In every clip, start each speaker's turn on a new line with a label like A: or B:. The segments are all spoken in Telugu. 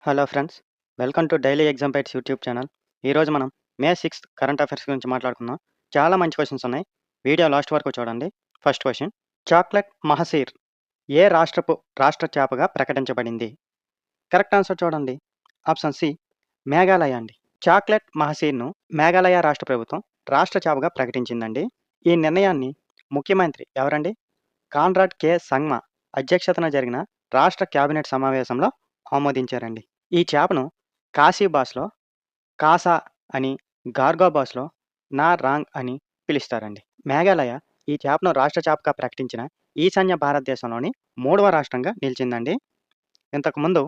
A: Hello friends. Welcome to daily exam bytes YouTube channel. ఈరోజు మనం మే 6 కరెంట్ అఫైర్స్ గురించి మాట్లాడుకుందాం. చాలా మంచి క్వెషన్స్ ఉన్నాయి. వీడియో లాస్ట్ వరకు చూడండి. First question. చాక్లెట్ మహసీర్ ఏ రాష్ట్ర చేపగా ప్రకటించబడింది? కరెక్ట్ ఆన్సర్ చూడండి. ఆప్షన్ సి మేఘాలయ అండి. చాక్లెట్ మహసీర్‌ను మేఘాలయ రాష్ట్ర ప్రభుత్వం రాష్ట్ర చేపగా ప్రకటించిందండి. ఈ నిర్ణయాన్ని ముఖ్యమంత్రి ఎవరండి? కాన్రాడ్ కే సంగ్మా అధ్యక్షతన జరిగిన రాష్ట్ర కేబినెట్ సమావేశంలో ఆమోదించారండి. ఈ చేపను కాశీ భాషలో కాసా అని, గార్గో భాషలో నా రాంగ్ అని పిలుస్తారండి. మేఘాలయ ఈ చేపను రాష్ట్ర చేపగా ప్రకటించిన ఈశాన్య భారతదేశంలోని 3వ రాష్ట్రంగా నిలిచిందండి. ఇంతకుముందు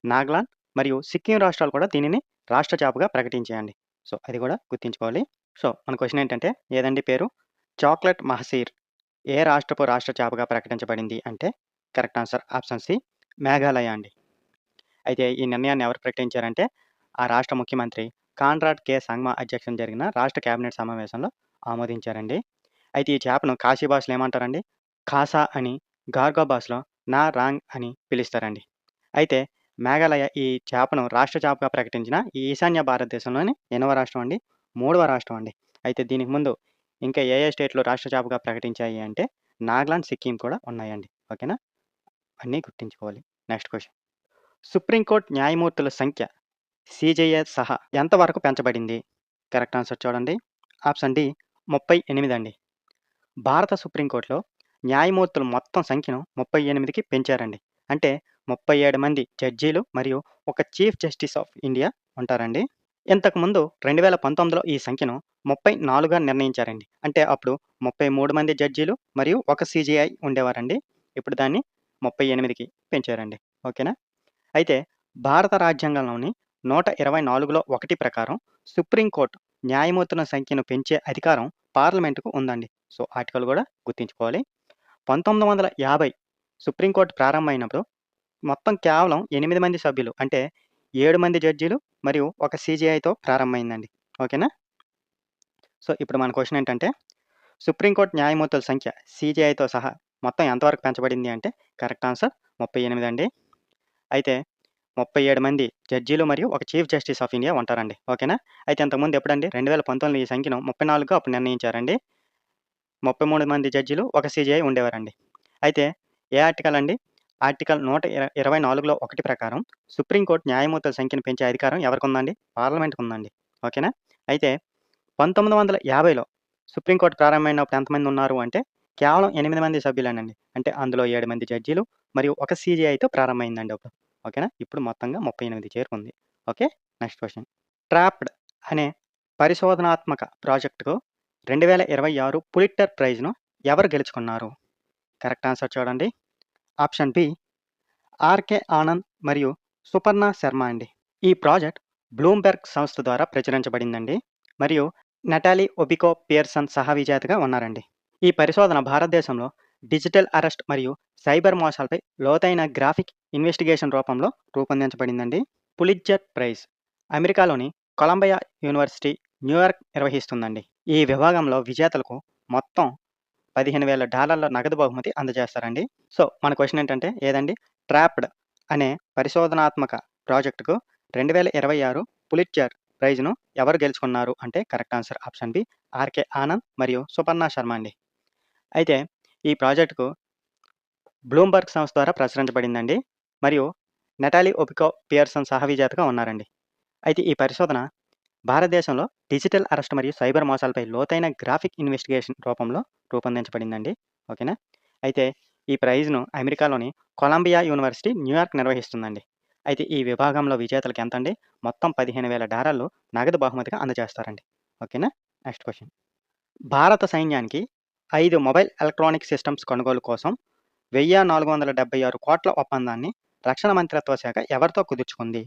A: నాగాలాండ్ మరియు సిక్కిం రాష్ట్రాలు కూడా దీనిని రాష్ట్ర చేపగా ప్రకటించాయండి. సో, అది కూడా గుర్తుంచుకోవాలి. సో, మన క్వెషన్ ఏంటంటే ఏదండి పేరు? చాక్లెట్ మహసీర్ ఏ రాష్ట్ర చేపగా ప్రకటించబడింది అంటే correct answer option C Meghalaya అండి. అయితే ఈ నిర్ణయాన్ని ఎవరు ప్రకటించారంటే ఆ రాష్ట్ర ముఖ్యమంత్రి కాన్రాడ్ కే సంగ్మా అధ్యక్షతన జరిగిన రాష్ట్ర కేబినెట్ సమావేశంలో ఆమోదించారండి. అయితే ఈ చేపను కాశీ భాషలో ఏమంటారండి? ఖాసా అని, గార్గో భాషలో నా రాంగ్ అని పిలుస్తారండి. అయితే మేఘాలయ ఈ చేపను రాష్ట్ర చేపగా ప్రకటించిన ఈ ఈశాన్య భారతదేశంలోని ఎన్నవ రాష్ట్రం అండి? 3వ రాష్ట్రం అండి. అయితే దీనికి ముందు ఇంకా ఏ స్టేట్‌లు రాష్ట్ర చేపగా ప్రకటించాయి అంటే నాగాలాండ్, సిక్కిం కూడా ఉన్నాయండి. ఓకేనా? అన్నీ గుర్తుంచుకోవాలి. Next question. సుప్రీంకోర్టు న్యాయమూర్తుల సంఖ్య సీజేఏ సహా ఎంత వరకు పెంచబడింది? కరెక్ట్ ఆన్సర్ చూడండి. ఆప్షన్ డి 38 అండి. భారత సుప్రీంకోర్టులో న్యాయమూర్తుల మొత్తం సంఖ్యను 38కి పెంచారండి. అంటే 37 మంది జడ్జీలు మరియు ఒక చీఫ్ జస్టిస్ ఆఫ్ ఇండియా ఉంటారండి. ఇంతకుముందు 2019లో ఈ సంఖ్యను 34గా నిర్ణయించారండి. అంటే అప్పుడు 33 మంది జడ్జీలు మరియు ఒక సీజేఐ ఉండేవారండి. ఇప్పుడు దాన్ని 38కి పెంచారండి. ఓకేనా? అయితే భారత రాజ్యాంగంలోని 124లో 1 ప్రకారం సుప్రీంకోర్టు న్యాయమూర్తుల సంఖ్యను పెంచే అధికారం పార్లమెంటుకు ఉందండి. సో, ఆర్టికల్ కూడా గుర్తుంచుకోవాలి. 1950 సుప్రీంకోర్టు ప్రారంభమైనప్పుడు మొత్తం కేవలం 8 మంది సభ్యులు అంటే 7 మంది జడ్జీలు మరియు ఒక సీజేఐతో ప్రారంభమైందండి. ఓకేనా? సో, ఇప్పుడు మన క్వెషన్ ఏంటంటే సుప్రీంకోర్టు న్యాయమూర్తుల సంఖ్య సీజేఐతో సహా మొత్తం ఎంతవరకు పెంచబడింది అంటే కరెక్ట్ ఆన్సర్ 38 అండి. అయితే 37 మంది జడ్జీలు మరియు ఒక చీఫ్ జస్టిస్ ఆఫ్ ఇండియా ఉంటారండి. ఓకేనా? అయితే ఇంతకుముందు ఎప్పుడండి 2019లో ఈ సంఖ్యను 34గా అప్పుడు నిర్ణయించారండి. 33 మంది జడ్జీలు, ఒక సీజేఐ ఉండేవారండి. అయితే ఏ ఆర్టికల్ అండి? ఆర్టికల్ 124లో 1 ప్రకారం సుప్రీంకోర్టు న్యాయమూర్తుల సంఖ్యను పెంచే అధికారం ఎవరికుందండి? పార్లమెంట్‌కుందండి. ఓకేనా? అయితే 1950లో సుప్రీంకోర్టు ప్రారంభమైనప్పుడు ఎంతమంది ఉన్నారు అంటే కేవలం 8 మంది సభ్యులేనండి. అంటే అందులో 7 మంది జడ్జీలు మరియు ఒక సీజేఐతో ప్రారంభమైందండి అప్పుడు. ఓకేనా? ఇప్పుడు మొత్తంగా 38 చేరుకుంది. ఓకే. Next question. ట్రాప్డ్ అనే పరిశోధనాత్మక ప్రాజెక్టుకు 2026 పులిట్జర్ ప్రైజ్‌ను ఎవరు గెలుచుకున్నారు? కరెక్ట్ ఆన్సర్ చూడండి. ఆప్షన్ బి ఆర్‌కే ఆనంద్ మరియు సుపర్ణ శర్మ అండి. ఈ ప్రాజెక్ట్ బ్లూంబెర్గ్ సంస్థ ద్వారా ప్రచురించబడిందండి. మరియు నటాలీ ఒబికో పియర్సన్ సహ విజేతగా ఉన్నారండి. ఈ పరిశోధన భారతదేశంలో డిజిటల్ అరెస్ట్ మరియు సైబర్ మోసాలపై లోతైన గ్రాఫిక్ ఇన్వెస్టిగేషన్ రూపంలో రూపొందించబడిందండి. పులిట్జర్ ప్రైజ్ అమెరికాలోని కొలంబియా యూనివర్సిటీ, న్యూయార్క్ నిర్వహిస్తుందండి. ఈ విభాగంలో విజేతలకు మొత్తం $15,000 నగదు బహుమతి అందజేస్తారండి. సో, మన క్వెషన్ ఏంటంటే ఏదండి? ట్రాప్డ్ అనే పరిశోధనాత్మక ప్రాజెక్టుకు 2026 పులిట్జర్ ప్రైజ్‌ను ఎవరు గెలుచుకున్నారు అంటే correct answer option B R K Anand మరియు సుపర్ణ శర్మ అండి. అయితే ఈ ప్రాజెక్టుకు బ్లూంబర్గ్ సంస్థ ద్వారా ప్రచురించబడిందండి. మరియు నటాలీ ఒబికో పియర్సన్ సహ విజేతగా ఉన్నారండి. అయితే ఈ పరిశోధన భారతదేశంలో డిజిటల్ అరెస్ట్ మరియు సైబర్ మోసాలపై లోతైన గ్రాఫిక్ ఇన్వెస్టిగేషన్ రూపంలో రూపొందించబడిందండి. ఓకేనా? అయితే ఈ ప్రైజ్‌ను అమెరికాలోని కొలంబియా యూనివర్సిటీ, న్యూయార్క్ నిర్వహిస్తుందండి. అయితే ఈ విభాగంలో విజేతలకు ఎంతండి? మొత్తం $15,000 నగదు బహుమతిగా అందజేస్తారండి. ఓకేనా? Next question. భారత సైన్యానికి 5 మొబైల్ ఎలక్ట్రానిక్ సిస్టమ్స్ కొనుగోలు కోసం 1,476 కోట్ల ఒప్పందాన్ని రక్షణ మంత్రిత్వ శాఖ ఎవరితో కుదుర్చుకుంది?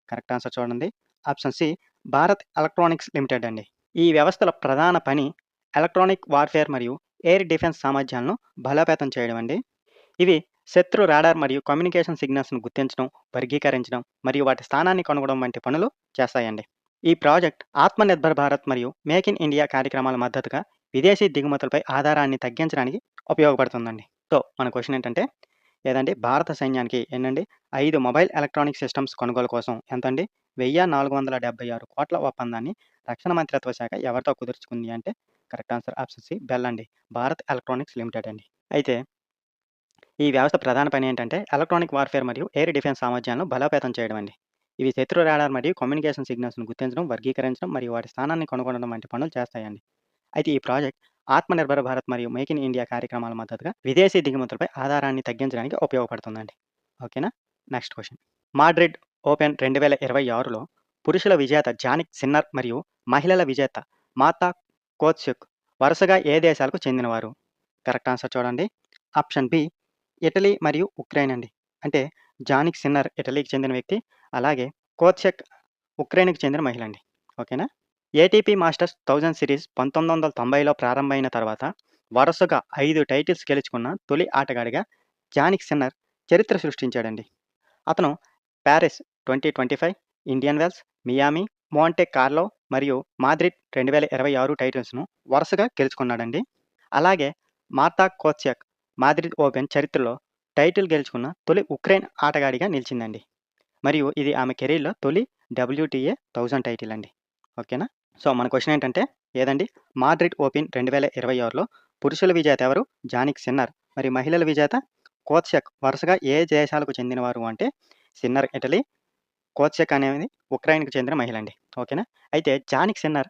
A: కరెక్ట్ ఆన్సర్ చూడండి. Option C Bharat electronics limited అండి. ఈ వ్యవస్థల ప్రధాన పని ఎలక్ట్రానిక్ వార్ఫేర్ మరియు ఎయిర్ డిఫెన్స్ సామర్థ్యాలను బలోపేతం చేయడం అండి. ఇవి శత్రు రాడార్ మరియు కమ్యూనికేషన్ సిగ్నల్స్‌ను గుర్తించడం, వర్గీకరించడం మరియు వాటి స్థానాన్ని కనుగొనడం వంటి పనులు చేస్తాయండి. ఈ ప్రాజెక్ట్ ఆత్మనిర్భర్ భారత్ మరియు మేక్ ఇన్ ఇండియా కార్యక్రమాల మద్దతుగా విదేశీ దిగుమతులపై ఆధారాన్ని తగ్గించడానికి ఉపయోగపడుతుందండి. సో, మన క్వెషన్ ఏంటంటే ఏదండి భారత సైన్యానికి ఎన్నండి 5 మొబైల్ ఎలక్ట్రానిక్ సిస్టమ్స్ కొనుగోలు కోసం ఎంతండి 1476 కోట్ల ఒప్పందాన్ని రక్షణ మంత్రిత్వ శాఖ ఎవరితో కుదుర్చుకుంది అంటే correct answer option C BEL అండి. భారత్ ఎలక్ట్రానిక్స్ లిమిటెడ్ అండి. అయితే ఈ వ్యవస్థ ప్రధాన పని ఏంటంటే ఎలక్ట్రానిక్ వార్ఫేర్ మరియు ఎయిర్ డిఫెన్స్ సామర్థ్యాలను బలోపేతం చేయడం అండి. ఇవి శత్రు రాడార్ మరియు కమ్యూనికేషన్ సిగ్నల్స్ను గుర్తించడం, వర్గీకరించడం మరియు వాటి స్థానాన్ని కనుగొనడం వంటి పనులు చేస్తాయండి. అయితే ఈ ప్రాజెక్ట్ ఆత్మనిర్భర భారత్ మరియు మేక్ ఇన్ ఇండియా కార్యక్రమాల మద్దతుగా విదేశీ దిగుమతులపై ఆధారాన్ని తగ్గించడానికి ఉపయోగపడుతుందండి. ఓకేనా? Next question. మాడ్రిడ్ ఓపెన్ 2026లో పురుషుల విజేత జానిక్ సిన్నర్ మరియు మహిళల విజేత మాతా కోత్సుక్ వరుసగా ఏ దేశాలకు చెందినవారు? కరెక్ట్ ఆన్సర్ చూడండి. ఆప్షన్ బి ఇటలీ మరియు ఉక్రెయిన్ అండి. అంటే జానిక్ సిన్నర్ ఇటలీకి చెందిన వ్యక్తి, అలాగే కోత్సెక్ ఉక్రెయిన్‌కి చెందిన మహిళ అండి. ఓకేనా? ఏటీపీ మాస్టర్స్ 1000 సిరీస్ 1990లో ప్రారంభమైన తర్వాత వరుసగా 5 టైటిల్స్ గెలుచుకున్న తొలి ఆటగాడిగా జానిక్ సిన్నర్ చరిత్ర సృష్టించాడండి. అతను Paris 2025, Indian Wells, Miami, Monte Carlo మరియు మాద్రిడ్ 2026 టైటిల్స్‌ను వరుసగా గెలుచుకున్నాడండి. అలాగే మార్తా కోత్స్యాక్ మాద్రిడ్ ఓపెన్ చరిత్రలో టైటిల్ గెలుచుకున్న తొలి ఉక్రెయిన్ ఆటగాడిగా నిలిచిందండి. మరియు ఇది ఆమె కెరీర్‌లో తొలి డబ్ల్యూటీఏ 1000 టైటిల్ అండి. ఓకేనా? సో, మన క్వెషన్ ఏంటంటే ఏదండి మాడ్రిడ్ ఓపెన్ 2026లో పురుషుల విజేత ఎవరు? Jannik sinner. మరి మహిళల విజేత కోత్స్యాక్. వరుసగా ఏ దేశాలకు చెందినవారు అంటే సిన్నర్ ఇటలీ, కోత్స్యాక్ అనేది ఉక్రెయిన్‌కి చెందిన మహిళ అండి. ఓకేనా? అయితే Jannik sinner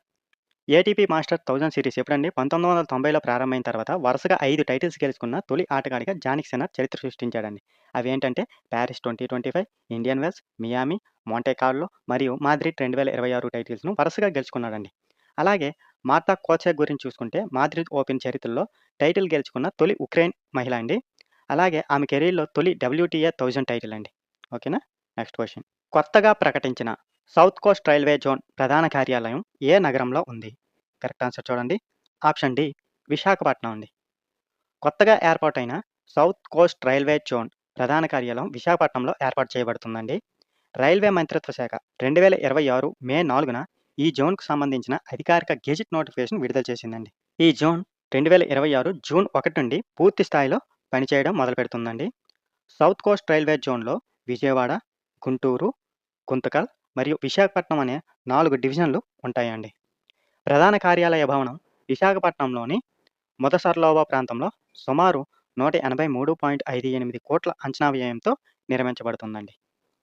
A: ATP master 1000 series ఎప్పుడండి 1990లో ప్రారంభమైన తర్వాత వరుసగా 5 టైటిల్స్ గెలుచుకున్న తొలి ఆటగాడిగా జానిక్ సిన్నర్ చరిత్ర సృష్టించాడండి. అవేంటంటే Paris 2025, Indian Wells, Miami, Monte Carlo మరియు మాద్రిడ్ 2026 టైటిల్స్‌ను వరుసగా గెలుచుకున్నాడండి. అలాగే మార్తా కోత్స్యాక్ గురించి చూసుకుంటే మాద్రిడ్ ఓపెన్ చరిత్రలో టైటిల్ గెలుచుకున్న తొలి ఉక్రెయిన్ మహిళ అండి. అలాగే ఆమె కెరీర్‌లో తొలి డబ్ల్యూటీఏ 1000 టైటిల్ అండి. ఓకేనా? Next question. కొత్తగా ప్రకటించిన సౌత్ కోస్ట్ రైల్వే జోన్ ప్రధాన కార్యాలయం ఏ నగరంలో ఉంది? కరెక్ట్ ఆన్సర్ చూడండి. ఆప్షన్ డి విశాఖపట్నం అండి. కొత్తగా ఏర్పాటైన సౌత్ కోస్ట్ రైల్వే జోన్ ప్రధాన కార్యాలయం విశాఖపట్నంలో ఏర్పాటు చేయబడుతుందండి. రైల్వే మంత్రిత్వ శాఖ 2026 మే 4న ఈ జోన్‌కు సంబంధించిన అధికారిక గెజిట్ నోటిఫికేషన్ విడుదల చేసిందండి. ఈ జోన్ 2026 జూన్ 1 నుండి పూర్తి స్థాయిలో పనిచేయడం మొదలుపెడుతుందండి. సౌత్ కోస్ట్ రైల్వే జోన్‌లో విజయవాడ, గుంటూరు, గుంతకల్ మరియు విశాఖపట్నం అనే 4 డివిజన్లు ఉంటాయండి. ప్రధాన కార్యాలయ భవనం విశాఖపట్నంలోని మొదసర్లోవా ప్రాంతంలో సుమారు 183.58 కోట్ల అంచనా వ్యయంతో నిర్మించబడుతుందండి.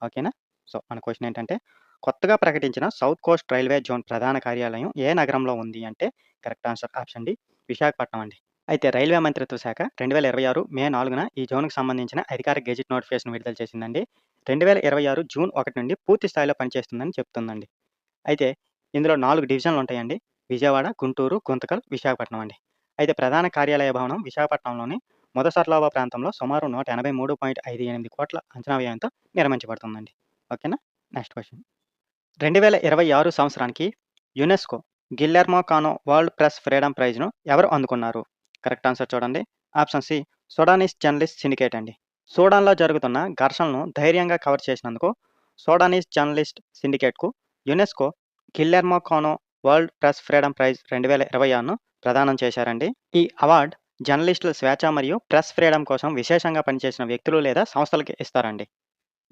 A: ఓకేనా? సో, మన క్వెషన్ ఏంటంటే కొత్తగా ప్రకటించిన సౌత్ కోస్ట్ రైల్వే జోన్ ప్రధాన కార్యాలయం ఏ నగరంలో ఉంది అంటే correct answer option D Visakhapatnam అండి. అయితే రైల్వే మంత్రిత్వ శాఖ 2026 మే 4న ఈ జోన్‌కు సంబంధించిన అధికారిక గెజిట్ నోటిఫికేషన్ విడుదల చేసిందండి. 2026 జూన్ 1 నుండి పూర్తి స్థాయిలో పనిచేస్తుందని చెప్తుందండి. అయితే ఇందులో 4 డివిజన్లు ఉంటాయండి. విజయవాడ, గుంటూరు, గుంతకల్, విశాఖపట్నం అండి. అయితే ప్రధాన కార్యాలయ భవనం విశాఖపట్నంలోని మొదసర్లోవా ప్రాంతంలో సుమారు 183.58 కోట్ల అంచనా వ్యయంతో నిర్మించబడుతుందండి. ఓకేనా? Next question. 2026 సంవత్సరానికి UNESCO Guillermo Cano world press freedom ప్రైజ్‌ను ఎవరు అందుకున్నారు? కరెక్ట్ ఆన్సర్ చూడండి. Option C Sudanese journalist syndicate అండి. సూడాన్‌లో జరుగుతున్న ఘర్షణలను ధైర్యంగా కవర్ చేసినందుకు Sudanese journalist సిండికేట్‌కు UNESCO Guillermo Cano world press freedom praise 2026ను ప్రదానం చేశారండి. ఈ అవార్డ్ జర్నలిస్టుల స్వేచ్ఛ మరియు ప్రెస్ ఫ్రీడమ్ కోసం విశేషంగా పనిచేసిన వ్యక్తులు లేదా సంస్థలకి ఇస్తారండి.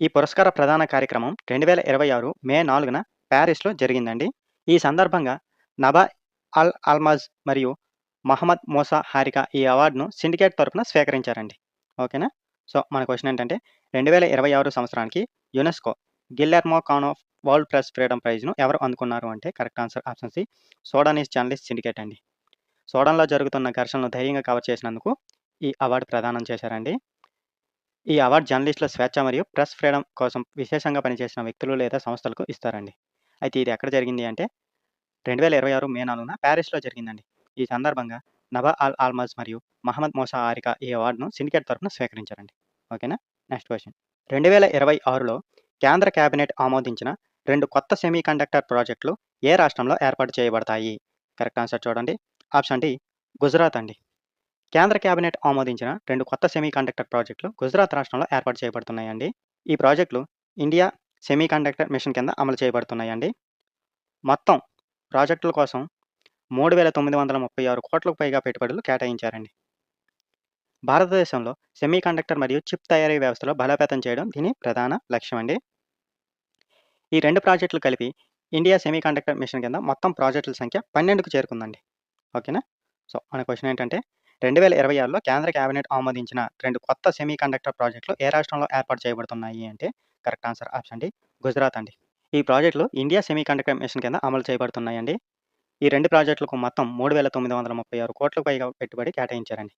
A: ఈ పురస్కార ప్రదాన కార్యక్రమం 2026 మే 4న ప్యారిస్‌లో జరిగిందండి. ఈ సందర్భంగా నబా అల్ అల్మాజ్ మరియు మహమ్మద్ మూసా హారికా ఈ అవార్డును సిండికేట్ తరపున స్వీకరించారండి. ఓకేనా? సో, మన క్వెషన్ ఏంటంటే 2026 సంవత్సరానికి UNESCO Guillermo Cano world press freedom ప్రైజ్‌ను ఎవరు అందుకున్నారు అంటే correct answer option C Sudanese journalist syndicate అండి. సూడాన్‌లో జరుగుతున్న ఘర్షణలను ధైర్యంగా కవర్ చేసినందుకు ఈ అవార్డు ప్రదానం చేశారండి. ఈ అవార్డు జర్నలిస్టుల స్వేచ్ఛ మరియు ప్రెస్ ఫ్రీడమ్ కోసం విశేషంగా పనిచేసిన వ్యక్తులు లేదా సంస్థలకు ఇస్తారండి. అయితే ఇది ఎక్కడ జరిగింది అంటే 2026 మే 4న ప్యారిస్‌లో జరిగిందండి. ఈ సందర్భంగా నబా అల్ అల్మాజ్ మరియు మహమ్మద్ మూసా హారికా ఈ అవార్డును సిండికేట్ తరపున స్వీకరించారండి. ఓకేనా? Next question. 2026లో కేంద్ర కేబినెట్ ఆమోదించిన 2 కొత్త సెమీకండక్టర్ ప్రాజెక్టులు ఏ రాష్ట్రంలో ఏర్పాటు చేయబడతాయి? కరెక్ట్ ఆన్సర్ చూడండి. ఆప్షన్ డి గుజరాత్ అండి. కేంద్ర కేబినెట్ ఆమోదించిన 2 కొత్త సెమీకండక్టర్ ప్రాజెక్టులు గుజరాత్ రాష్ట్రంలో ఏర్పాటు చేయబడుతున్నాయండి. ఈ ప్రాజెక్టులు ఇండియా సెమీకండక్టర్ మిషన్ కింద అమలు చేయబడుతున్నాయండి. మొత్తం ప్రాజెక్టుల కోసం 3,936 కోట్లకు పైగా పెట్టుబడులు కేటాయించారండి. భారతదేశంలో సెమీకండక్టర్ మరియు చిప్ తయారీ వ్యవస్థలో బలోపేతం చేయడం దీని ప్రధాన లక్ష్యం అండి. ఈ 2 ప్రాజెక్టులు కలిపి ఇండియా సెమీకండక్టర్ మిషన్ కింద మొత్తం ప్రాజెక్టుల సంఖ్య 12కు చేరుకుందండి. ఓకేనా? సో, మన క్వెషన్ ఏంటంటే 2026లో కేంద్ర కేబినెట్ ఆమోదించిన 2 కొత్త సెమీకండక్టర్ ప్రాజెక్టులు ఏ రాష్ట్రంలో ఏర్పాటు చేయబడుతున్నాయి అంటే correct answer option D Gujarat అండి. ఈ ప్రాజెక్టులు ఇండియా సెమీకండక్టర్ మిషన్ కింద అమలు చేయబడుతున్నాయండి. ఈ 2 ప్రాజెక్టులకు మొత్తం 3,936 కోట్లకు పైగా పెట్టుబడి కేటాయించారండి.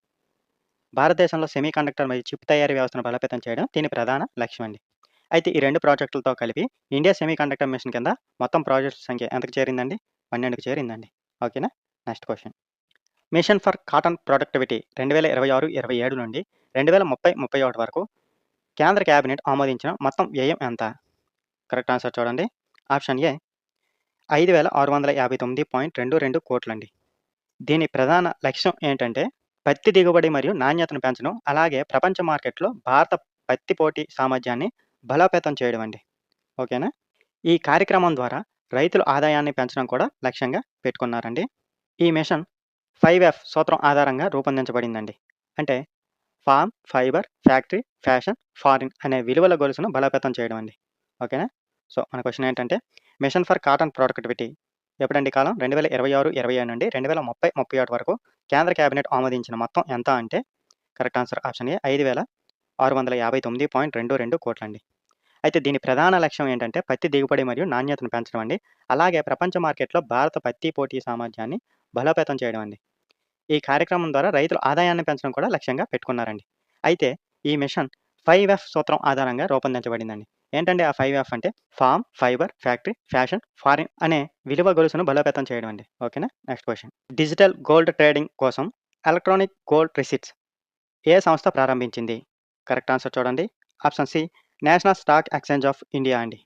A: భారతదేశంలో సెమీకండక్టర్ మరియు చిప్ తయారీ వ్యవస్థను బలోపేతం చేయడం దీని ప్రధాన లక్ష్యం అండి. అయితే ఈ 2 ప్రాజెక్టులతో కలిపి ఇండియా సెమీకండక్టర్ మిషన్ కింద మొత్తం ప్రాజెక్టుల సంఖ్య ఎంతకు చేరిందండి? 12కి చేరిందండి. ఓకేనా? Next question. Mission for cotton productivity 2026-27 నుండి 2030-31 వరకు కేంద్ర కేబినెట్ ఆమోదించిన మొత్తం వ్యయం ఎంత? కరెక్ట్ ఆన్సర్ చూడండి. Option A 5,659.22 కోట్లండి. దీని ప్రధాన లక్ష్యం ఏంటంటే పత్తి దిగుబడి మరియు నాణ్యతను పెంచడం, అలాగే ప్రపంచ మార్కెట్‌లో భారత పత్తి పోటీ సామర్థ్యాన్ని బలోపేతం చేయడం అండి. ఓకేనా? ఈ కార్యక్రమం ద్వారా రైతుల ఆదాయాన్ని పెంచడం కూడా లక్ష్యంగా పెట్టుకున్నారండి. ఈ మిషన్ 5F సూత్రం ఆధారంగా రూపొందించబడిందండి. అంటే farm, fibre, factory, fashion, foreign అనే విలువల గొలుసును బలోపేతం చేయడం అండి. ఓకేనా? సో, మన క్వెషన్ ఏంటంటే మిషన్ ఫర్ కాటన్ ప్రొడక్టివిటీ ఎప్పుడండి కాలం? 2026-27 నుండి 2030-31 వరకు కేంద్ర కేబినెట్ ఆమోదించిన మొత్తం ఎంత అంటే కరెక్ట్ ఆన్సర్ ఆప్షన్ ఏ 5,659.22 కోట్లండి. అయితే దీని ప్రధాన లక్ష్యం ఏంటంటే పత్తి దిగుబడి మరియు నాణ్యతను పెంచడం అండి. అలాగే ప్రపంచ మార్కెట్‌లో భారత పత్తి పోటీ సామర్థ్యాన్ని బలోపేతం చేయడం అండి. ఈ కార్యక్రమం ద్వారా రైతుల ఆదాయాన్ని పెంచడం కూడా లక్ష్యంగా పెట్టుకున్నారండి. అయితే ఈ మిషన్ 5F సూత్రం ఆధారంగా రూపొందించబడిందండి. ఏంటండి ఆ 5F అంటే farm, fibre, factory, fashion, foreign అనే విలువ గొలుసును బలోపేతం చేయడం అండి. ఓకేనా? Next question. Digital gold trading కోసం ఎలక్ట్రానిక్ గోల్డ్ రిసిప్ట్స్ ఏ సంస్థ ప్రారంభించింది? కరెక్ట్ ఆన్సర్ చూడండి. Option C national stock exchange of India అండి.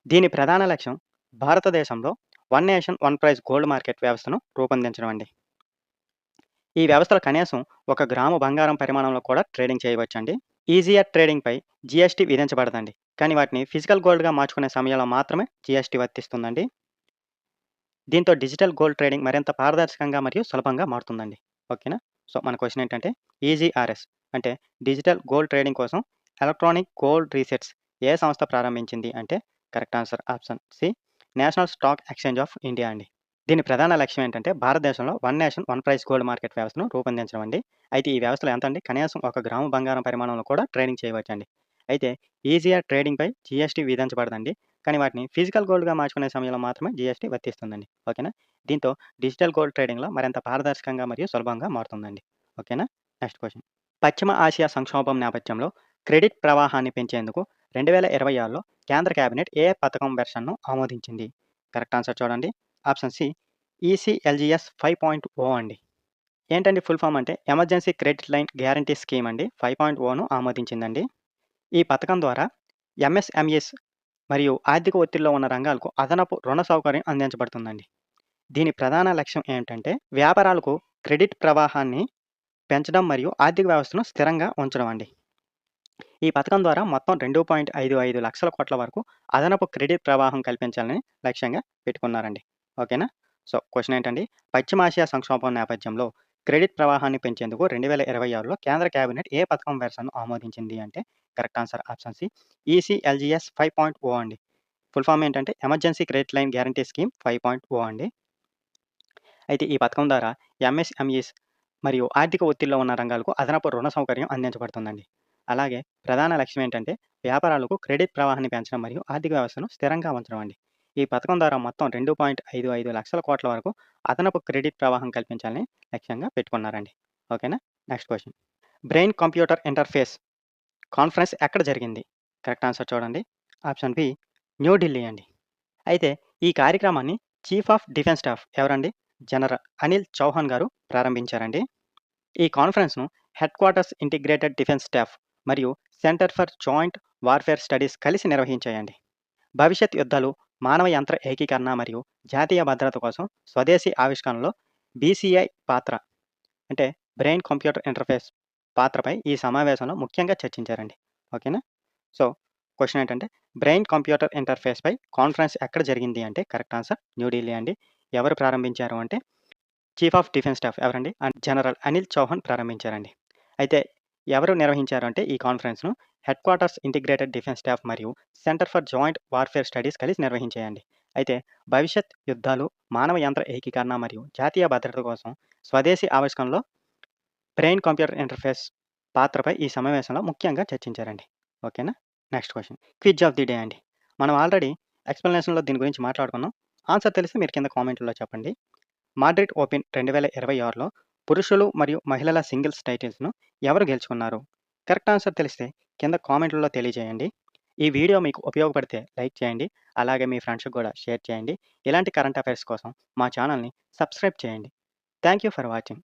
A: దీని ప్రధాన లక్ష్యం భారతదేశంలో one nation one price gold market వ్యవస్థను రూపొందించడం అండి. ఈ వ్యవస్థలో కనీసం 1 గ్రాము బంగారం పరిమాణంలో కూడా ట్రేడింగ్ చేయవచ్చండి. ఈజీఆర్ ట్రేడింగ్‌పై జీఎస్టీ విధించబడదండి. కానీ వాటిని ఫిజికల్ గోల్డ్‌గా మార్చుకునే సమయంలో మాత్రమే జీఎస్టీ వర్తిస్తుందండి. దీంతో డిజిటల్ గోల్డ్ ట్రేడింగ్ మరింత పారదర్శకంగా మరియు సులభంగా మారుతుందండి. ఓకేనా? సో, మన క్వెషన్ ఏంటంటే ఈజీఆర్ఎస్ అంటే డిజిటల్ గోల్డ్ ట్రేడింగ్ కోసం ఎలక్ట్రానిక్ గోల్డ్ రీసెట్స్ ఏ సంస్థ ప్రారంభించింది అంటే correct answer option C national stock exchange of India అండి. దీని ప్రధాన లక్ష్యం ఏంటంటే భారతదేశంలో one nation one price gold market వ్యవస్థను రూపొందించడం అండి. అయితే ఈ వ్యవస్థలో ఎంత అండి? కనీసం 1 గ్రాము బంగారం పరిమాణంలో కూడా ట్రేడింగ్ చేయవచ్చండి. అయితే ఈజీఆర్ ట్రేడింగ్‌పై జీఎస్టీ విధించబడదండి. కానీ వాటిని ఫిజికల్ గోల్డ్‌గా మార్చుకునే సమయంలో మాత్రమే జీఎస్టీ వర్తిస్తుందండి. ఓకేనా? దీంతో డిజిటల్ గోల్డ్ ట్రేడింగ్‌లో మరింత పారదర్శకంగా మరియు సులభంగా మారుతుందండి. ఓకేనా? Next question. పశ్చిమ ఆసియా సంక్షోభం నేపథ్యంలో క్రెడిట్ ప్రవాహాన్ని పెంచేందుకు 2026లో కేంద్ర కేబినెట్ ఏ పథకం వెర్షన్‌ను ఆమోదించింది? కరెక్ట్ ఆన్సర్ చూడండి. ఆప్షన్ సి ఈసీఎల్జీఎస్ 5.0 అండి. ఏంటండి ఫుల్ ఫామ్ అంటే emergency credit line guarantee scheme అండి. 5.0ను ఆమోదించిందండి. ఈ పథకం ద్వారా ఎంఎస్ఎంఈస్ మరియు ఆర్థిక ఒత్తిడిలో ఉన్న రంగాలకు అదనపు రుణ సౌకర్యం అందించబడుతుందండి. దీని ప్రధాన లక్ష్యం ఏంటంటే వ్యాపారాలకు క్రెడిట్ ప్రవాహాన్ని పెంచడం మరియు ఆర్థిక వ్యవస్థను స్థిరంగా ఉంచడం అండి. ఈ పథకం ద్వారా మొత్తం 2.55 లక్షల కోట్ల వరకు అదనపు క్రెడిట్ ప్రవాహం కల్పించాలని లక్ష్యంగా పెట్టుకున్నారండి. ఓకేనా? సో, క్వెషన్ ఏంటండి? పశ్చిమాసియా సంక్షోభం నేపథ్యంలో క్రెడిట్ ప్రవాహాన్ని పెంచేందుకు 2026లో కేంద్ర కేబినెట్ ఏ పథకం వెర్షన్‌ను ఆమోదించింది అంటే కరెక్ట్ ఆన్సర్ ఆప్షన్ సి ఈసీఎల్జీఎస్ 5.0 అండి. ఫుల్ ఫామ్ ఏంటంటే emergency credit line guarantee scheme 5.0 అండి. అయితే ఈ పథకం ద్వారా ఎంఎస్ఎంఈస్ మరియు ఆర్థిక ఒత్తిడిలో ఉన్న రంగాలకు అదనపు రుణ సౌకర్యం అందించబడుతుందండి. అలాగే ప్రధాన లక్ష్యం ఏంటంటే వ్యాపారాలకు క్రెడిట్ ప్రవాహాన్ని పెంచడం మరియు ఆర్థిక వ్యవస్థను స్థిరంగా ఉంచడం అండి. ఈ పథకం ద్వారా మొత్తం 2.55 లక్షల కోట్ల వరకు అదనపు క్రెడిట్ ప్రవాహం కల్పించాలని లక్ష్యంగా పెట్టుకున్నారండి. ఓకేనా? Next question. Brain computer interface conference ఎక్కడ జరిగింది? కరెక్ట్ ఆన్సర్ చూడండి. ఆప్షన్ బి న్యూఢిల్లీ అండి. అయితే ఈ కార్యక్రమాన్ని చీఫ్ ఆఫ్ డిఫెన్స్ స్టాఫ్ ఎవరండి? జనరల్ అనిల్ చౌహాన్ గారు ప్రారంభించారండి. ఈ కాన్ఫరెన్స్‌ను headquarters integrated defence staff మరియు centre for joint warfare studies కలిసి నిర్వహించాయండి. భవిష్యత్ యుద్ధాలు, మానవ యంత్ర ఏకీకరణ మరియు జాతీయ భద్రత కోసం స్వదేశీ ఆవిష్కరణలో బీసీఐ పాత్ర అంటే బ్రెయిన్ కంప్యూటర్ ఇంటర్ఫేస్ పాత్రపై ఈ సమావేశంలో ముఖ్యంగా చర్చించారండి. ఓకేనా? సో, క్వెషన్ ఏంటంటే బ్రెయిన్ కంప్యూటర్ ఇంటర్ఫేస్‌పై కాన్ఫరెన్స్ ఎక్కడ జరిగింది అంటే కరెక్ట్ ఆన్సర్ న్యూఢిల్లీ అండి. ఎవరు ప్రారంభించారు అంటే చీఫ్ ఆఫ్ డిఫెన్స్ స్టాఫ్ ఎవరండి? జనరల్ అనిల్ చౌహాన్ ప్రారంభించారండి. అయితే ఎవరు నిర్వహించారు అంటే ఈ కాన్ఫరెన్స్‌ను headquarters integrated defence staff మరియు centre for joint warfare studies కలిసి నిర్వహించాయండి. అయితే భవిష్యత్ యుద్ధాలు, మానవ యంత్ర ఏకీకరణ మరియు జాతీయ భద్రత కోసం స్వదేశీ ఆవిష్కరణలో బ్రెయిన్ కంప్యూటర్ ఇంటర్ఫేస్ పాత్రపై ఈ సమావేశంలో ముఖ్యంగా చర్చించారండి. ఓకేనా? Next question. Quiz of the day అండి. మనం ఆల్రెడీ ఎక్స్‌ప్లనేషన్‌లో దీని గురించి మాట్లాడుకున్నాం. ఆన్సర్ తెలిస్తే మీరు కింద కామెంట్‌లో చెప్పండి. మాడ్రిడ్ ఓపెన్ 2026లో పురుషులు మరియు మహిళల సింగిల్స్ టైటిల్స్‌ను ఎవరు గెలుచుకున్నారు? కరెక్ట్ ఆన్సర్ తెలిస్తే కింద కామెంట్‌లలో తెలియజేయండి. ఈ వీడియో మీకు ఉపయోగపడితే లైక్ చేయండి. అలాగే మీ ఫ్రెండ్స్‌కి కూడా షేర్ చేయండి. ఇలాంటి కరెంట్ అఫైర్స్ కోసం మా ఛానల్‌ని సబ్స్క్రైబ్ చేయండి. Thank you for watching.